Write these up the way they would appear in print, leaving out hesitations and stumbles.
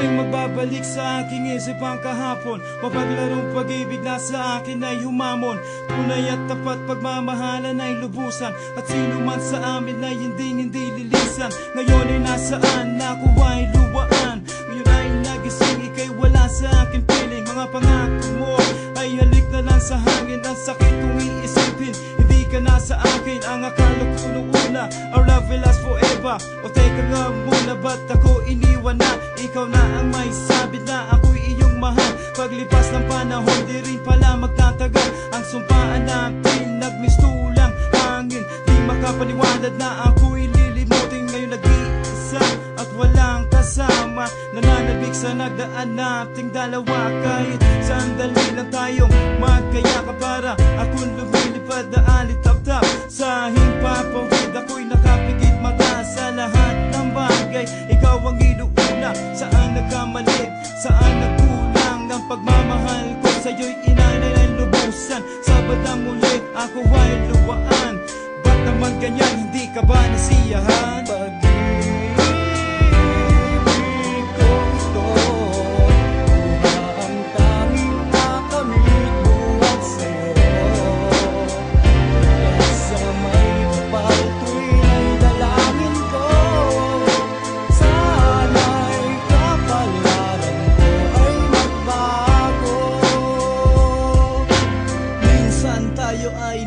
muling magbabalik sa aking isip ang kahapon. Mapaglarong pag-ibig na sa akin ay humamon. Tunay at tapat pagmamahalan ay lubusan. At sino man sa amin ay hindi lilisan. Ngayon ay nasaan, ako ay luwaan. Ngayon ay nagising, ika'y wala sa akin piling. Mga pangako mo ay halik na lang sa hangin. Ang sakit kong iisipin, hindi ka na sa akin. Ang akala ko nung una, our love will last forever. O teka nga muna, ba't ako iniwan na? Ikaw na ang may sabi na ako'y iyong mahal. Paglipas ng panahon, di rin pala magtatagal. Ang sumpaan natin, nagmistulang hangin. Di makapaniwanag na ako'y lilimutin. Ngayon nag-iisa at walang kasama. Nananabik sa nagdaan nating dalawa. Kahit sandali lang tayong magkayakap para akong lumilipad na alitap-tap. Sa himpapawid ako'y nakapigit mata sa lahat ng bagay. Ikaw ang inuuna, saan nagkamali, saan nagkulang. Ang pagmamahal ko sa'yo'y inanay ng lubusan. Sa bandang muli ako ay luwaan. Ba't naman ganyan, hindi ka ba nasiyahan?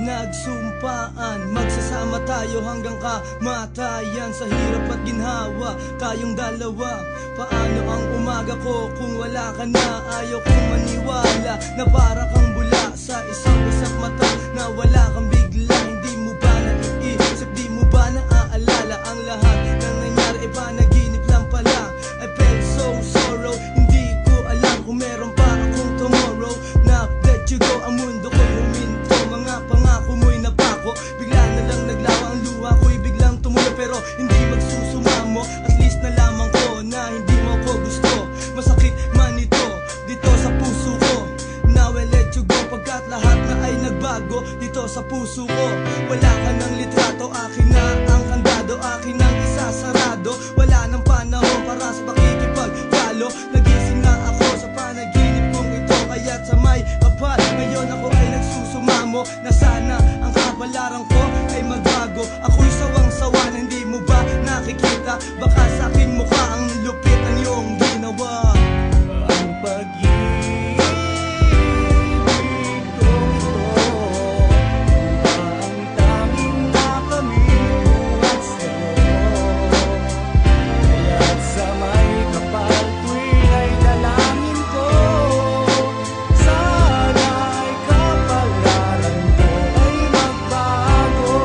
Nagsumpaan, magsasama tayo hanggang kamatayan. Sa hirap at ginhawa, tayong dalawa. Paano ang umaga ko kung wala ka na? Ayaw kong maniwala na para kang bula sa isang usap mata. Na wala kang bigla, hindi mo ba naiisip? Di mo ba naaalala ang lahat na nangyari ay panaginip lang pala? I felt so sorrow, hindi ko alam kung meron pa akong tomorrow. Na let you go, ang mundo ko'y huminto. Mga pangako mo'y napako, bigla na lang naglawa ang luha ko'y biglang tumula. Pero hindi magsusumamo, at least nalaman ko na hindi mo ko gusto. Masakit man ito, dito sa puso ko. Now I let you go, pagkat lahat na ay nagbago dito sa puso ko. Wala ka ng litrato, akin na ang kandado, akin ang isasarado. Wala nang panahon para sa pakikipagtalo. Nagising na ako sa panaginip kong ito, kaya't sa may kapal ngayon ako ay nagsusumamo. Na sana ang kapalaran ko ay magbago. Ako'y sawang-sawa na hindi mo ba nakikita? Baka sa aking mukha ang lupit ang iyong ginawa. Ang pag-ibig ko ito, ang tanging nakamit buhat sa'yo. Kaya't sa may kapal tuwing ay dalangin ko, sana'y kapalaran ko ay magbago.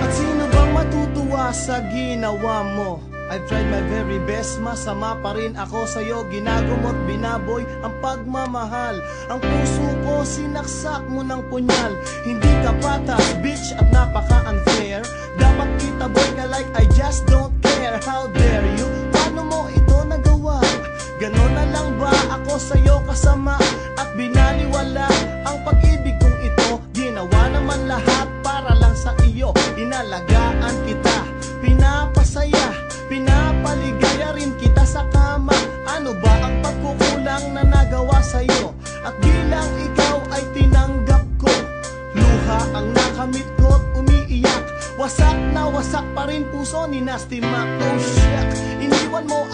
At sino bang matutuwa sa ginawa mo? I've tried my very best, masama pa rin ako sa'yo. Ginagumot, binaboy ang pagmamahal. Ang puso ko sinaksak mo ng punyal. Hindi ka patas, bitch, at napaka-unfair. Dapat kita boy ka like I just don't care. How dare you? Paano mo ito nagawa? Ganon na lang ba ako sa'yo kasama? At binaliwala ang pag-ibig kong ito. Ginawa naman lahat para lang sa iyo. Inalagaan kita, pinapasaya, pinapaligaya rin kita sa kama. Ano ba ang pagkukulang na nagawa sa'yo? At bilang ikaw ay tinanggap ko, luha ang nakamit ko't umiiyak. Wasak na wasak pa rin puso ni Nasty Mac. Oh shit, iniwan mo